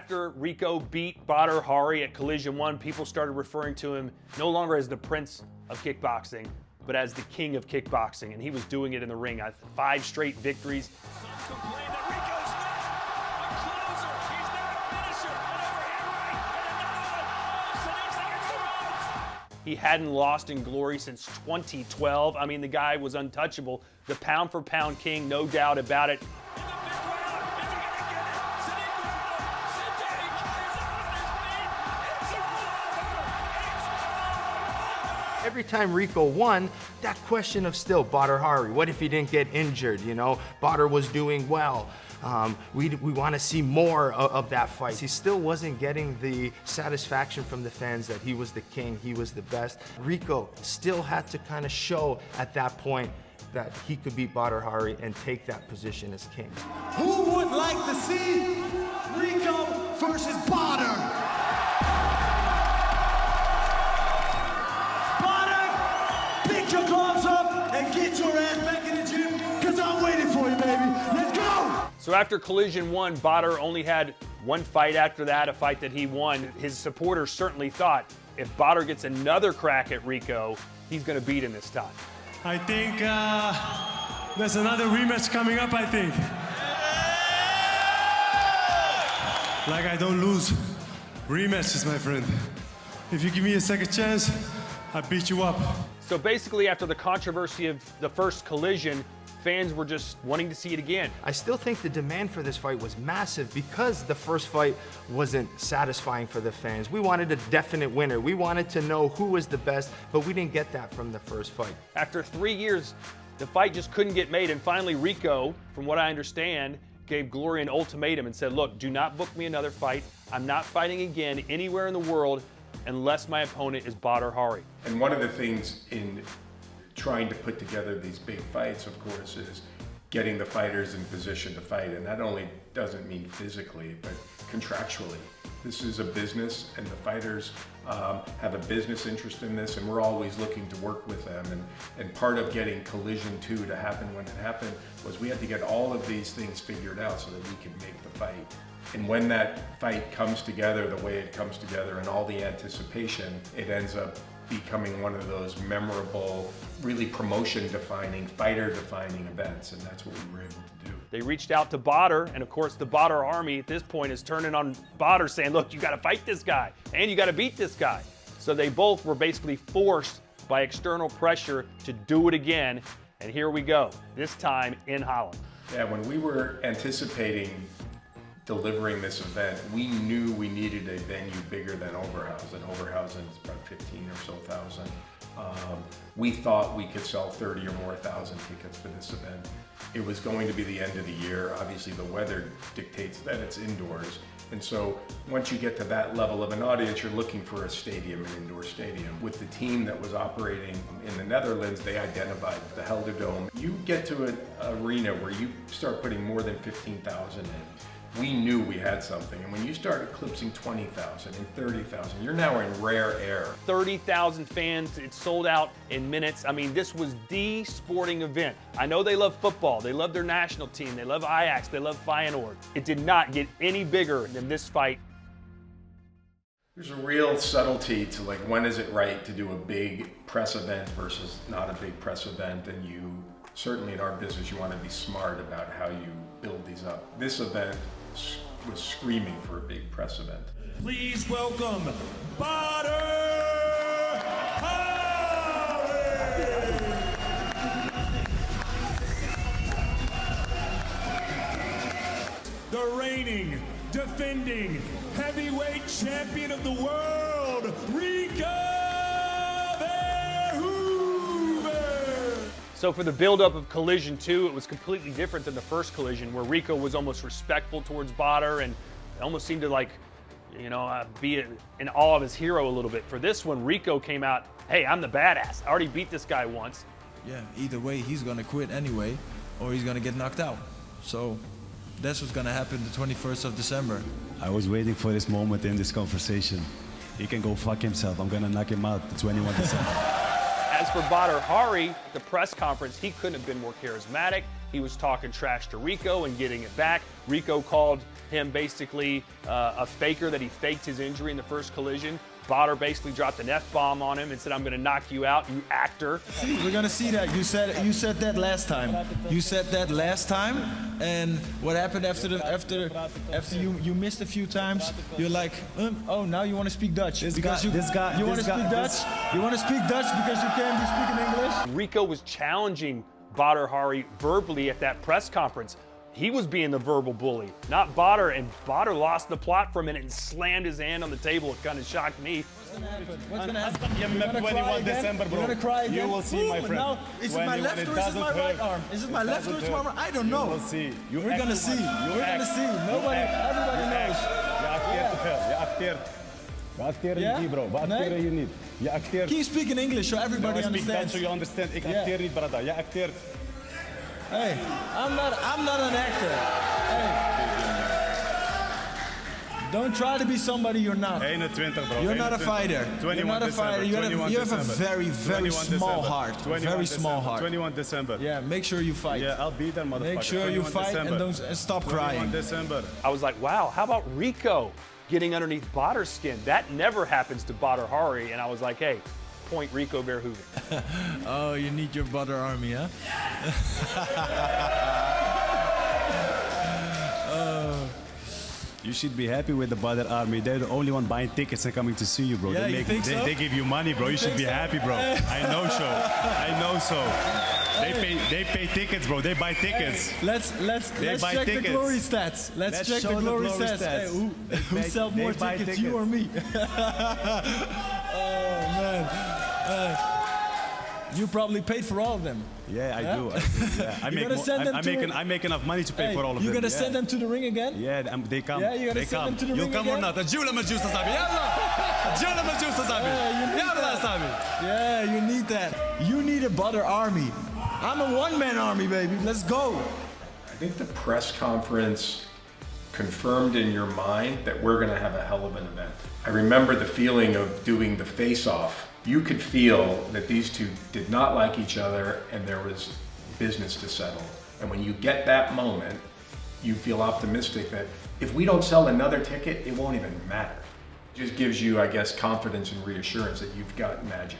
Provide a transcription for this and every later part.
after Rico beat Badr Hari at Collision 1, people started referring to him no longer as the Prince of Kickboxing, but as the King of Kickboxing, and he was doing it in the ring. 5 straight victories. Some complain that Rico's not a closer. He's not a finisher. An overhand right, and another one. Oh, Sadiq against the ropes. He hadn't lost in glory since 2012. I mean, the guy was untouchable. The pound-for-pound king, no doubt about it. In the 5th round, is he gonna get it? Sadiq was out. Sadiq is on his feet. It's over. It's over. Every time Rico won, that question of still, Badr Hari, what if he didn't get injured, you know? Badr was doing well. We want to see more of that fight. He still wasn't getting the satisfaction from the fans that he was the king, he was the best. Rico still had to kind of show at that point that he could beat Badr Hari and take that position as king. Who would like to see Rico versus Badr? Badr, pick your gloves up and get your ass back in the gym, because I'm waiting for you, baby. Let's go! So after Collision 1, Badr only had one fight after that, a fight that he won. His supporters certainly thought if Badr gets another crack at Rico, he's going to beat him this time. I think there's another rematch coming up, I think. Like I don't lose rematches, my friend. If you give me a second chance, I beat you up. So basically, after the controversy of the first Collision, fans were just wanting to see it again. I still think the demand for this fight was massive because the first fight wasn't satisfying for the fans. We wanted a definite winner. We wanted to know who was the best, but we didn't get that from the first fight. After 3 years, the fight just couldn't get made, and finally Rico, from what I understand, gave Glory an ultimatum and said, look, do not book me another fight. I'm not fighting again anywhere in the world unless my opponent is Badr Hari. And one of the things in trying to put together these big fights, of course, is getting the fighters in position to fight. And that only doesn't mean physically, but contractually. This is a business, and the fighters have a business interest in this, and we're always looking to work with them. And part of getting Collision 2 to happen when it happened was we had to get all of these things figured out so that we could make the fight. And when that fight comes together the way it comes together and all the anticipation, it ends up becoming one of those memorable, really promotion-defining, fighter-defining events, and that's what we were able to do. They reached out to Badr, and of course the Badr army at this point is turning on Badr, saying, look, you gotta fight this guy, and you gotta beat this guy. So they both were basically forced by external pressure to do it again, and here we go, this time in Holland. Yeah, when we were anticipating delivering this event, we knew we needed a venue bigger than Oberhausen. Oberhausen is about 15 or so thousand. We thought we could sell 30 or more thousand tickets for this event. It was going to be the end of the year. Obviously the weather dictates that it's indoors. And so once you get to that level of an audience, you're looking for a stadium, an indoor stadium. With the team that was operating in the Netherlands, they identified the GelreDome. You get to an arena where you start putting more than 15,000 in. We knew we had something, and when you start eclipsing 20,000 and 30,000, you're now in rare air. 30,000 fans, it sold out in minutes. I mean, this was the sporting event. I know they love football, they love their national team, they love Ajax, they love Feyenoord. It did not get any bigger than this fight. There's a real subtlety to like, when is it right to do a big press event versus not a big press event, and you, certainly in our business, you want to be smart about how you build these up. This event was screaming for a big press event. Please welcome Badr Hari! The reigning, defending, heavyweight champion of the world, Rico! So for the buildup of Collision 2, it was completely different than the first Collision, where Rico was almost respectful towards Badr and almost seemed to like, you know, be in awe of his hero a little bit. For this one, Rico came out, hey, I'm the badass. I already beat this guy once. Yeah, either way, he's gonna quit anyway, or he's gonna get knocked out. So that's what's gonna happen the 21st of December. I was waiting for this moment in this conversation. He can go fuck himself. I'm gonna knock him out the 21st December. As for Badr Hari, at the press conference, he couldn't have been more charismatic. He was talking trash to Rico and getting it back. Rico called him basically a faker, that he faked his injury in the first collision. Badr basically dropped an F-bomb on him and said, "I'm going to knock you out, you actor." See, we're gonna see that. You said that last time. You said that last time, and what happened after you missed a few times? You're like, oh, now you want to speak Dutch you want to speak Dutch. You want to speak Dutch because you can't be speaking English. Rico was challenging Badr Hari verbally at that press conference. He was being the verbal bully, not Badr, and Badr lost the plot for a minute and slammed his hand on the table. It kind of shocked me. What's gonna happen? You're gonna 21 December, bro. You're gonna cry again? You will see, my friend. Now, is it my left or is it my right arm? Is it my left or is it my right? I don't know. You will see. We're gonna see. We're gonna see. Everybody knows. Je acteert niet, bro. Wat acteren je niet? Je acteert. Can you speak in English so everybody understands? So you understand. Ik acteer niet, brada. Je acteert. Hey, I'm not an actor. Hey. Don't try to be somebody you're not. 21, bro. You're not a fighter. You're not a fighter. You have a very small heart. Very small heart. 21 December. Yeah, make sure you fight. Yeah, I'll be there, motherfucker. Make sure you fight and stop crying. 21 December. I was like, wow, how about Rico getting underneath Badr's skin? That never happens to Badr Hari. And I was like, hey, point Rico Verhoeven. Oh, you need your Badr army, huh? You should be happy with the Badr army. They're the only one buying tickets and coming to see you, bro. Yeah, you think so? They give you money, bro. You should be happy, bro. I know so. They pay tickets, bro. They buy tickets. Let's check the glory stats. Let's check the glory stats. Hey, who sells more tickets, you or me? Oh man. You probably paid for all of them. Yeah, I do. Yeah. I make enough money to pay for all of them. You're gonna send them to the ring again? Yeah, they come. Yeah, you're gonna send them to the ring again? You come or not? Yeah, you need that. You need a Badr army. I'm a one-man army, baby. Let's go. I think the press conference confirmed in your mind that we're going to have a hell of an event. I remember the feeling of doing the face-off. You could feel that these two did not like each other and there was business to settle. And when you get that moment, you feel optimistic that if we don't sell another ticket, it won't even matter. It just gives you, I guess, confidence and reassurance that you've got magic.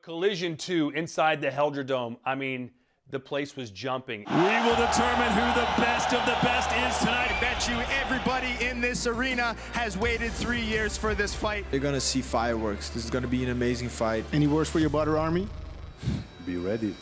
Collision 2 inside the GelreDome. I mean, the place was jumping. We will determine who the best of the best is tonight. I bet you everybody in this arena has waited 3 years for this fight. They're gonna see fireworks. This is gonna be an amazing fight. Any words for your Badr army? Be ready.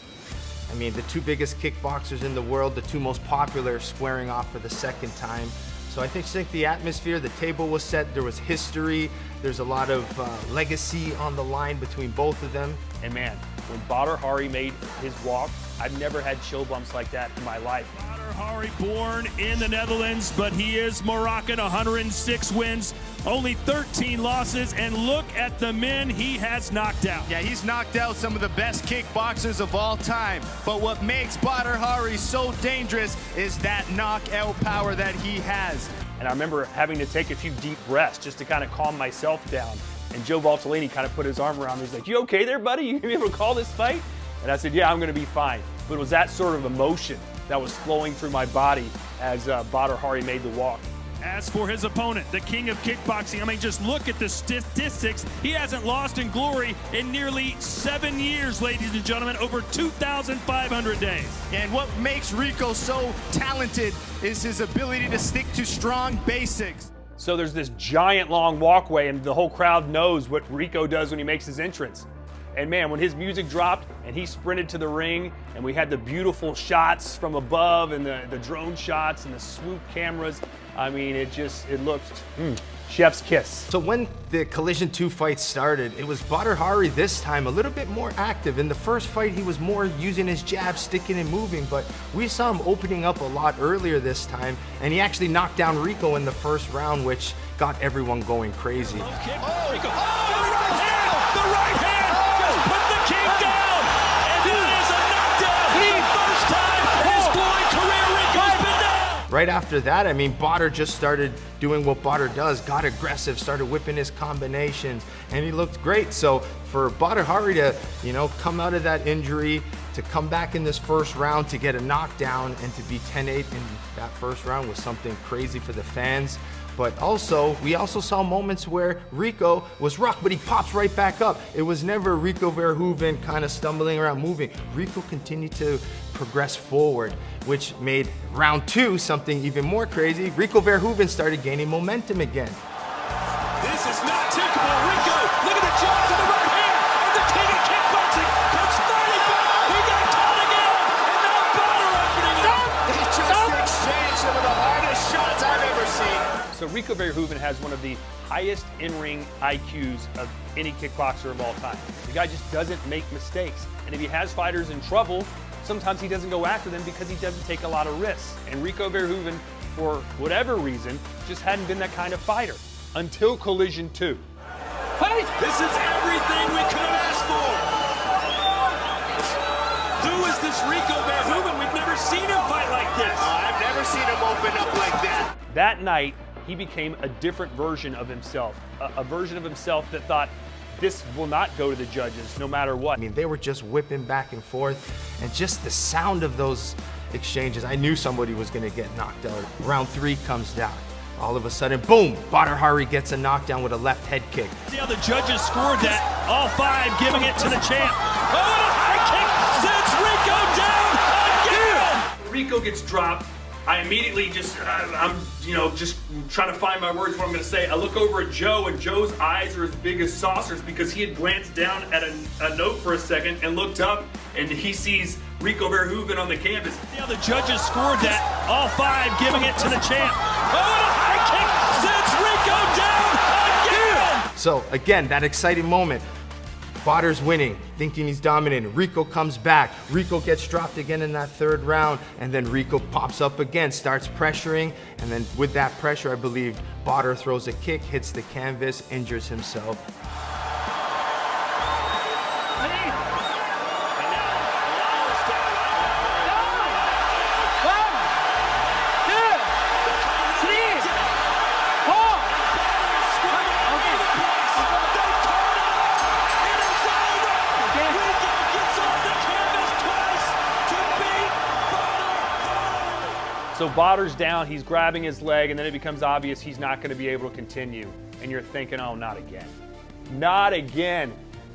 I mean, the two biggest kickboxers in the world, the two most popular, squaring off for the second time. So I think the atmosphere, the table was set, there was history, there's a lot of legacy on the line between both of them. And man, when Badr Hari made his walk, I've never had chill bumps like that in my life. Badr Hari, born in the Netherlands, but he is Moroccan, 106 wins, only 13 losses, and look at the men he has knocked out. Yeah, he's knocked out some of the best kickboxers of all time, but what makes Badr Hari so dangerous is that knockout power that he has. And I remember having to take a few deep breaths just to kind of calm myself down. And Joe Valtellini kind of put his arm around me. He's like, "You okay there, buddy? You gonna be able to call this fight?" And I said, "Yeah, I'm gonna be fine." But it was that sort of emotion that was flowing through my body as Badr Hari made the walk. As for his opponent, the king of kickboxing, I mean, just look at the statistics. He hasn't lost in glory in nearly 7 years, ladies and gentlemen, over 2,500 days. And what makes Rico so talented is his ability to stick to strong basics. So there's this giant long walkway, and the whole crowd knows what Rico does when he makes his entrance. And man, when his music dropped and he sprinted to the ring, and we had the beautiful shots from above and the drone shots and the swoop cameras, I mean, it looked chef's kiss. So when the Collision 2 fight started, it was Badr Hari this time a little bit more active. In the first fight, he was more using his jab, sticking and moving, but we saw him opening up a lot earlier this time, and he actually knocked down Rico in the first round, which got everyone going crazy. Rico. The right hand just put the king down, and it is a knockdown. The first time his glowing career, Rico's been down. Right after that, I mean, Badr just started doing what Badr does, got aggressive, started whipping his combinations, and he looked great. So for Badr Hari to, come out of that injury To come back in this first round, to get a knockdown, and to be 10-8 in that first round was something crazy for the fans. But also, we also saw moments where Rico was rocked, but he pops right back up. It was never Rico Verhoeven kind of stumbling around, moving. Rico continued to progress forward, which made round 2 something even more crazy. Rico Verhoeven started gaining momentum again. This is not typical. Rico, look at the jump to the right hand, and the king of kickboxing comes fighting back. He got caught again, and now Badr opening up. He just exchanged some of the hardest shots I've ever seen. So Rico Verhoeven has one of the highest in-ring IQs of any kickboxer of all time. The guy just doesn't make mistakes. And if he has fighters in trouble, sometimes he doesn't go after them because he doesn't take a lot of risks. And Rico Verhoeven, for whatever reason, just hadn't been that kind of fighter until Collision 2. Fight! This is everything we could have asked for. Who is this Rico Verhoeven? We've never seen him fight like this. I've never seen him open up like that. That night, he became a different version of himself, a version of himself that thought, this will not go to the judges no matter what. I mean, they were just whipping back and forth, and just the sound of those exchanges, I knew somebody was gonna get knocked out. Round 3 comes down. All of a sudden, boom, Badr Hari gets a knockdown with a left head kick. See how the judges scored that, all 5 giving it to the champ. Oh, and a high kick sends Rico down again! Rico gets dropped. I immediately just, I'm just trying to find my words, what I'm gonna say. I look over at Joe, and Joe's eyes are as big as saucers because he had glanced down at a note for a second and looked up, and he sees Rico Verhoeven on the canvas. See how the judges scored that, all 5 giving it to the champ. Oh, and a high kick sends Rico down again! So again, that exciting moment. Badr's winning, thinking he's dominating. Rico comes back. Rico gets dropped again in that 3rd round, and then Rico pops up again, starts pressuring, and then with that pressure, I believe Badr throws a kick, hits the canvas, injures himself. So Badr's down, he's grabbing his leg, and then it becomes obvious he's not going to be able to continue. And you're thinking, oh, not again. Not again.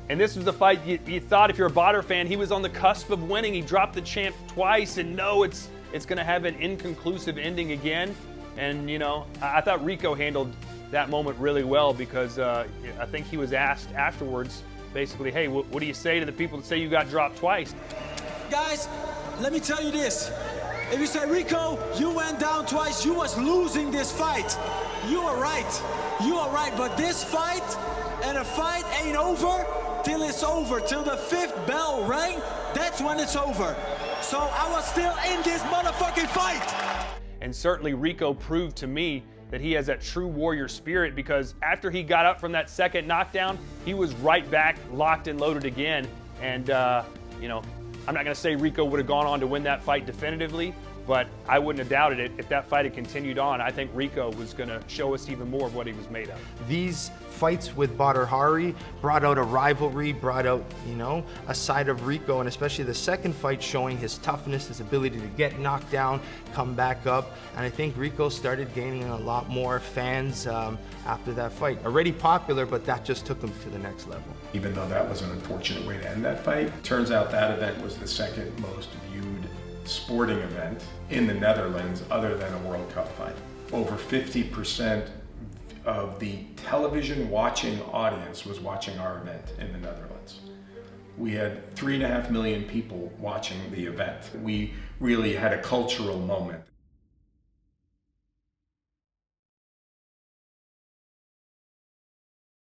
And this was the fight you thought, if you're a Badr fan, he was on the cusp of winning. He dropped the champ twice, and no, it's going to have an inconclusive ending again. And, I thought Rico handled that moment really well because I think he was asked afterwards, basically, hey, what do you say to the people that say you got dropped twice? Guys, let me tell you this. If you say, Rico, you went down twice, you was losing this fight. You are right. You are right, but this fight, and a fight ain't over till it's over. Till the 5th bell rang, that's when it's over. So I was still in this motherfucking fight. And certainly Rico proved to me that he has that true warrior spirit, because after he got up from that 2nd knockdown, he was right back, locked and loaded again. And, I'm not going to say Rico would have gone on to win that fight definitively, but I wouldn't have doubted it. If that fight had continued on, I think Rico was going to show us even more of what he was made of. These fights with Badr Hari brought out a rivalry, brought out, a side of Rico, and especially the 2nd fight showing his toughness, his ability to get knocked down, come back up. And I think Rico started gaining a lot more fans after that fight. Already popular, but that just took him to the next level. Even though that was an unfortunate way to end that fight, turns out that event was the 2nd most viewed sporting event in the Netherlands other than a World Cup fight. Over 50% of the television watching audience was watching our event in the Netherlands. We had 3.5 million people watching the event. We really had a cultural moment.